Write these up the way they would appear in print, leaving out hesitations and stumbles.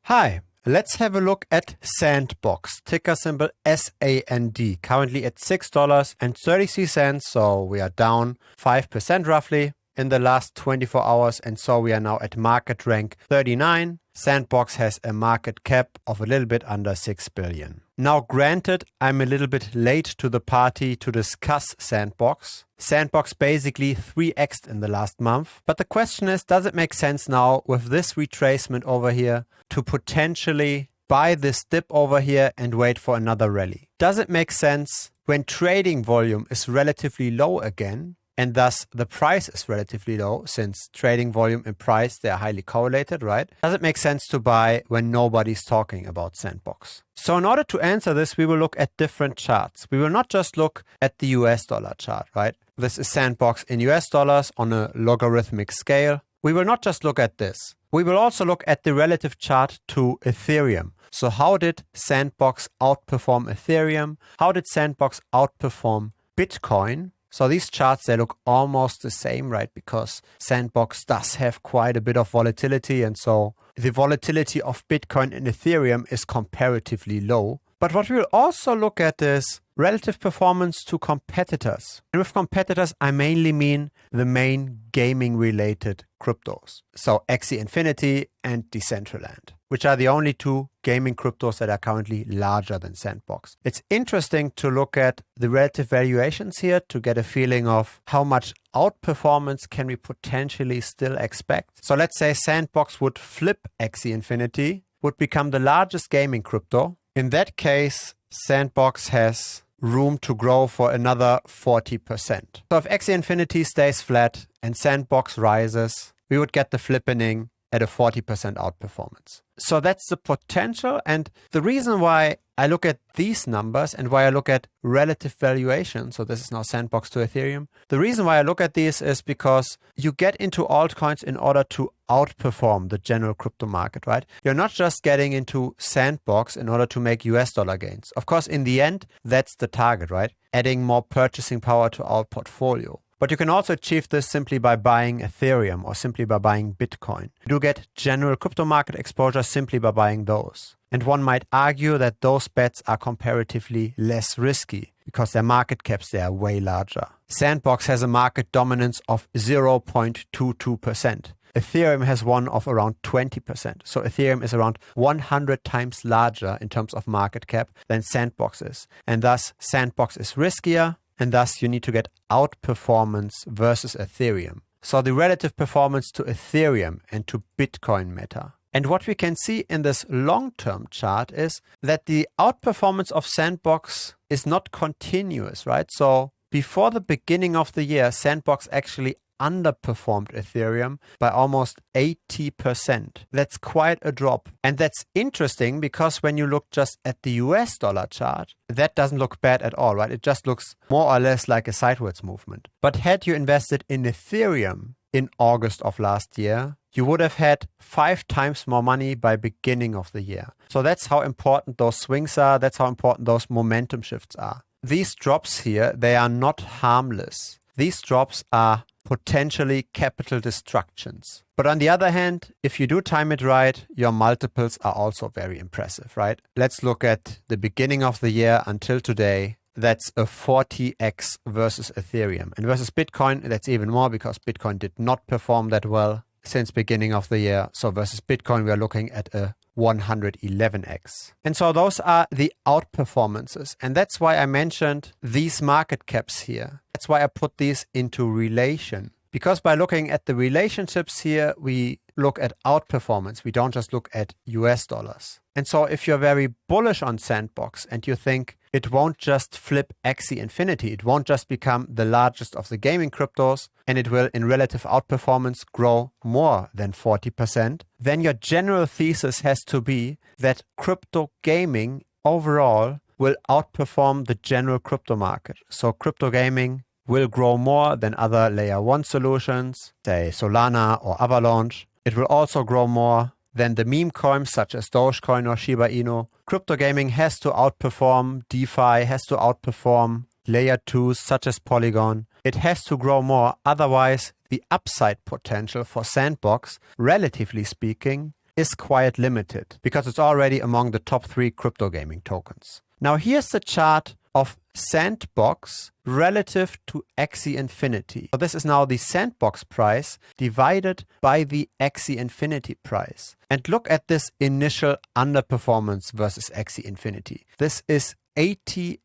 Hi, let's have a look at Sandbox, ticker symbol SAND, currently at $6.33, so we are down 5% roughly in the last 24 hours, and so we are now at market rank 39. Sandbox has a market cap of a little bit under 6 billion. Now granted, I'm a little bit late to the party to discuss Sandbox. Sandbox basically 3x'd in the last month. But the question is, does it make sense now with this retracement over here to potentially buy this dip over here and wait for another rally? Does it make sense when trading volume is relatively low again, and thus the price is relatively low, since trading volume and price, they are highly correlated, right? Does it make sense to buy when nobody's talking about Sandbox? So in order to answer this, we will look at different charts. We will not just look at the US dollar chart, right? This is Sandbox in US dollars on a logarithmic scale. We will not just look at this. We will also look at the relative chart to Ethereum. So how did Sandbox outperform Ethereum? How did Sandbox outperform Bitcoin? So these charts, they look almost the same, right? Because Sandbox does have quite a bit of volatility. And so the volatility of Bitcoin and Ethereum is comparatively low. But what we will also look at is relative performance to competitors. And with competitors, I mainly mean the main gaming-related cryptos. So Axie Infinity and Decentraland, which are the only two gaming cryptos that are currently larger than Sandbox. It's interesting to look at the relative valuations here to get a feeling of how much outperformance can we potentially still expect. So let's say Sandbox would flip Axie Infinity, would become the largest gaming crypto. In that case, Sandbox has room to grow for another 40%. So if Axie Infinity stays flat and Sandbox rises, we would get the flippening at a 40% outperformance. So that's the potential. And the reason why I look at these numbers and why I look at relative valuation, so this is now Sandbox to Ethereum, the reason why I look at these is because you get into altcoins in order to outperform the general crypto market, right? You're not just getting into Sandbox in order to make US dollar gains. Of course, in the end, that's the target, right? Adding more purchasing power to our portfolio. But you can also achieve this simply by buying Ethereum or simply by buying Bitcoin. You do get general crypto market exposure simply by buying those. And one might argue that those bets are comparatively less risky because their market caps, they are way larger. Sandbox has a market dominance of 0.22%. Ethereum has one of around 20%. So Ethereum is around 100 times larger in terms of market cap than Sandbox is. And thus Sandbox is riskier. And thus you need to get outperformance versus Ethereum. So the relative performance to Ethereum and to Bitcoin matter. And what we can see in this long-term chart is that the outperformance of Sandbox is not continuous, right? So before the beginning of the year, Sandbox actually underperformed Ethereum by almost 80%. That's quite a drop. And that's interesting because when you look just at the US dollar chart, that doesn't look bad at all, right? It just looks more or less like a sideways movement. But had you invested in Ethereum in August of last year, you would have had 5 times more money by beginning of the year. So that's how important those swings are. That's how important those momentum shifts are. These drops here, they are not harmless. These drops are potentially capital destructions. But on the other hand, if you do time it right, your multiples are also very impressive, right? Let's look at the beginning of the year until today. That's a 40x versus Ethereum. And versus Bitcoin, that's even more because Bitcoin did not perform that well since beginning of the year. So versus Bitcoin, we are looking at a 111x. And so those are the outperformances. And that's why I mentioned these market caps here. That's why I put these into relation. Because by looking at the relationships here, we look at outperformance. We don't just look at US dollars. And so if you're very bullish on Sandbox and you think it won't just flip Axie Infinity, it won't just become the largest of the gaming cryptos, and it will in relative outperformance grow more than 40%, then your general thesis has to be that crypto gaming overall will outperform the general crypto market. So crypto gaming will grow more than other layer 1 solutions, say Solana or Avalanche. It will also grow more than the meme coins such as Dogecoin or Shiba Inu. Crypto gaming has to outperform DeFi, has to outperform layer 2s such as Polygon. It has to grow more, otherwise the upside potential for Sandbox, relatively speaking, is quite limited because it's already among the top 3 crypto gaming tokens. Now here's the chart of Sandbox relative to Axie Infinity. So this is now the Sandbox price divided by the Axie Infinity price. And look at this initial underperformance versus Axie Infinity. This is 88%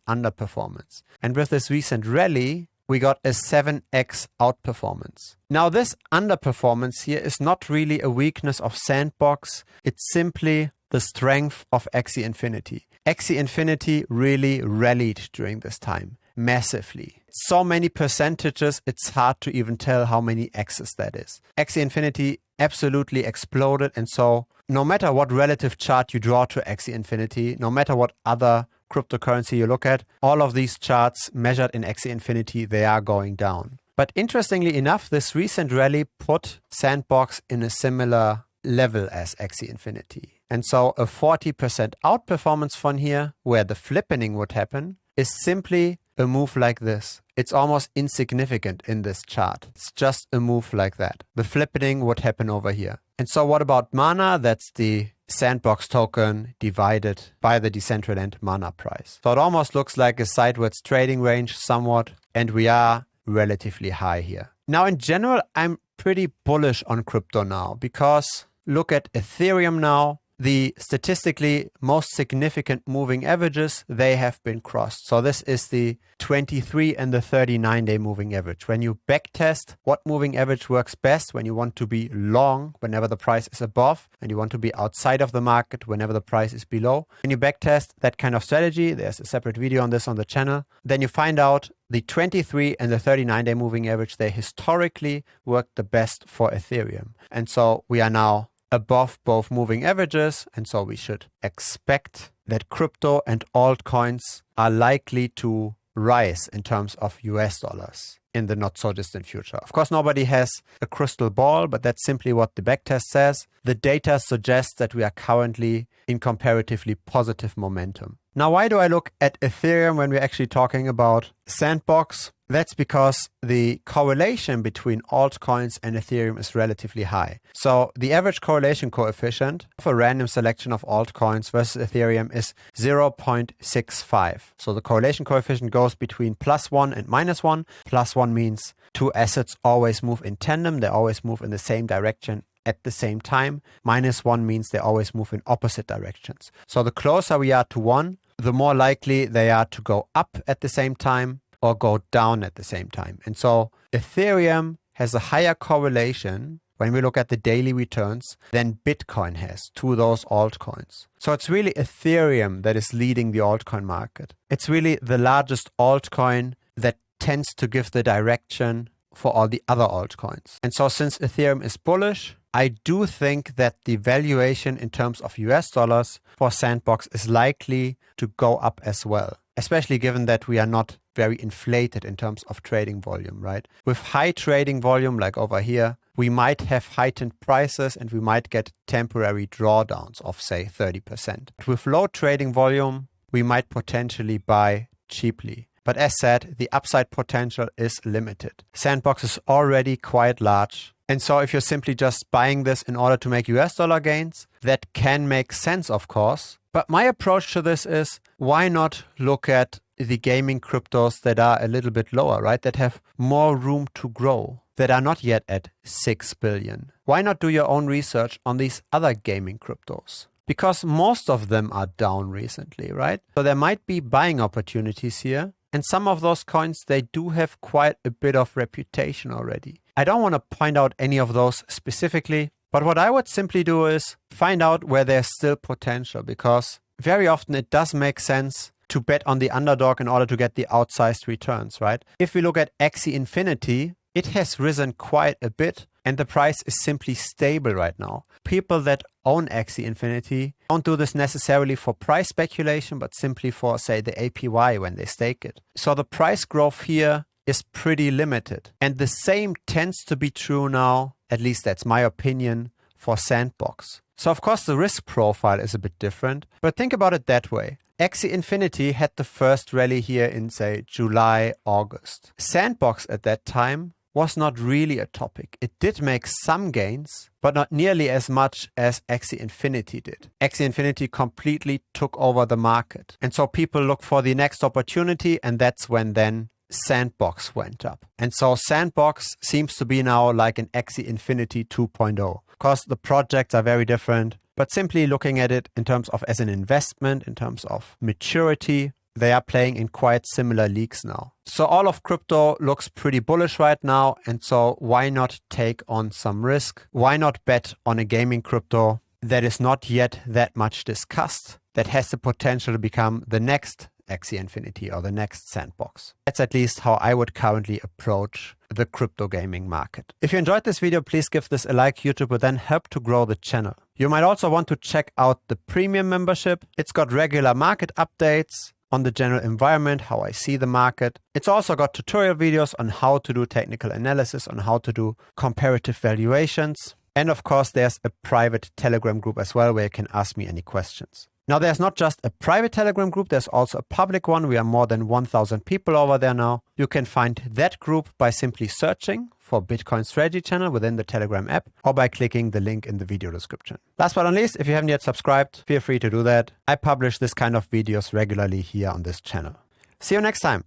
underperformance. And with this recent rally, we got a 7x outperformance. Now this underperformance here is not really a weakness of Sandbox. It's simply the strength of Axie Infinity. Axie Infinity really rallied during this time, massively. So many percentages, it's hard to even tell how many X's that is. Axie Infinity absolutely exploded, and so no matter what relative chart you draw to Axie Infinity, no matter what other cryptocurrency you look at, all of these charts measured in Axie Infinity, they are going down. But interestingly enough, this recent rally put Sandbox in a similar level as Axie Infinity. And so a 40% outperformance from here, where the flippening would happen, is simply a move like this. It's almost insignificant in this chart. It's just a move like that. The flippening would happen over here. And so what about Mana? That's the Sandbox token divided by the Decentraland Mana price. So it almost looks like a sideways trading range somewhat, and we are relatively high here. Now in general, I'm pretty bullish on crypto now because look at Ethereum now. The statistically most significant moving averages, they have been crossed. So this is the 23 and the 39-day moving average. When you backtest what moving average works best, when you want to be long whenever the price is above, and you want to be outside of the market whenever the price is below, when you backtest that kind of strategy, there's a separate video on this on the channel, then you find out the 23 and the 39-day moving average, they historically worked the best for Ethereum. And so we are now above both moving averages, and so we should expect that crypto and altcoins are likely to rise in terms of US dollars in the not so distant future. Of course, nobody has a crystal ball, but that's simply what the backtest says. The data suggests that we are currently in comparatively positive momentum. Now, why do I look at Ethereum when we're actually talking about Sandbox? That's because the correlation between altcoins and Ethereum is relatively high. So the average correlation coefficient of a random selection of altcoins versus Ethereum is 0.65. So the correlation coefficient goes between +1 and -1. +1 means two assets always move in tandem. They always move in the same direction at the same time. -1 means they always move in opposite directions. So the closer we are to 1, the more likely they are to go up at the same time or go down at the same time. And so Ethereum has a higher correlation when we look at the daily returns than Bitcoin has to those altcoins. So it's really Ethereum that is leading the altcoin market. It's really the largest altcoin that tends to give the direction for all the other altcoins. And so since Ethereum is bullish, I do think that the valuation in terms of US dollars for Sandbox is likely to go up as well, especially given that we are not very inflated in terms of trading volume, right? With high trading volume, like over here, we might have heightened prices and we might get temporary drawdowns of, say, 30%. With low trading volume, we might potentially buy cheaply. But as said, the upside potential is limited. Sandbox is already quite large. And so if you're simply just buying this in order to make US dollar gains, that can make sense, of course. But my approach to this is, why not look at the gaming cryptos that are a little bit lower, right? That have more room to grow, that are not yet at 6 billion. Why not do your own research on these other gaming cryptos? Because most of them are down recently, right? So there might be buying opportunities here. And some of those coins, they do have quite a bit of reputation already. I don't want to point out any of those specifically, but what I would simply do is find out where there's still potential, because very often it does make sense to bet on the underdog in order to get the outsized returns, right? If we look at Axie Infinity, it has risen quite a bit and the price is simply stable right now. People that own Axie Infinity don't do this necessarily for price speculation, but simply for, say, the APY when they stake it. So the price growth here is pretty limited. And the same tends to be true now, at least that's my opinion, for Sandbox. So of course the risk profile is a bit different, but think about it that way. Axie Infinity had the first rally here in, say, July, August. Sandbox at that time was not really a topic. It did make some gains, but not nearly as much as Axie Infinity did. Axie Infinity completely took over the market. And so people look for the next opportunity, and that's when then Sandbox went up. And so Sandbox seems to be now like an Axie Infinity 2.0. Of course, the projects are very different, but simply looking at it in terms of as an investment, in terms of maturity, they are playing in quite similar leagues now. So all of crypto looks pretty bullish right now. And so why not take on some risk? Why not bet on a gaming crypto that is not yet that much discussed, that has the potential to become the next Axie Infinity or the next Sandbox? That's at least how I would currently approach the crypto gaming market. If you enjoyed this video, please give this a like. YouTube will then help to grow the channel. You might also want to check out the premium membership. It's got regular market updates on the general environment, how I see the market. It's also got tutorial videos on how to do technical analysis, on how to do comparative valuations. And of course, there's a private Telegram group as well where you can ask me any questions. Now, there's not just a private Telegram group, there's also a public one. We are more than 1,000 people over there now. You can find that group by simply searching for Bitcoin Strategy Channel within the Telegram app or by clicking the link in the video description. Last but not least, if you haven't yet subscribed, feel free to do that. I publish this kind of videos regularly here on this channel. See you next time.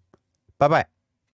Bye-bye.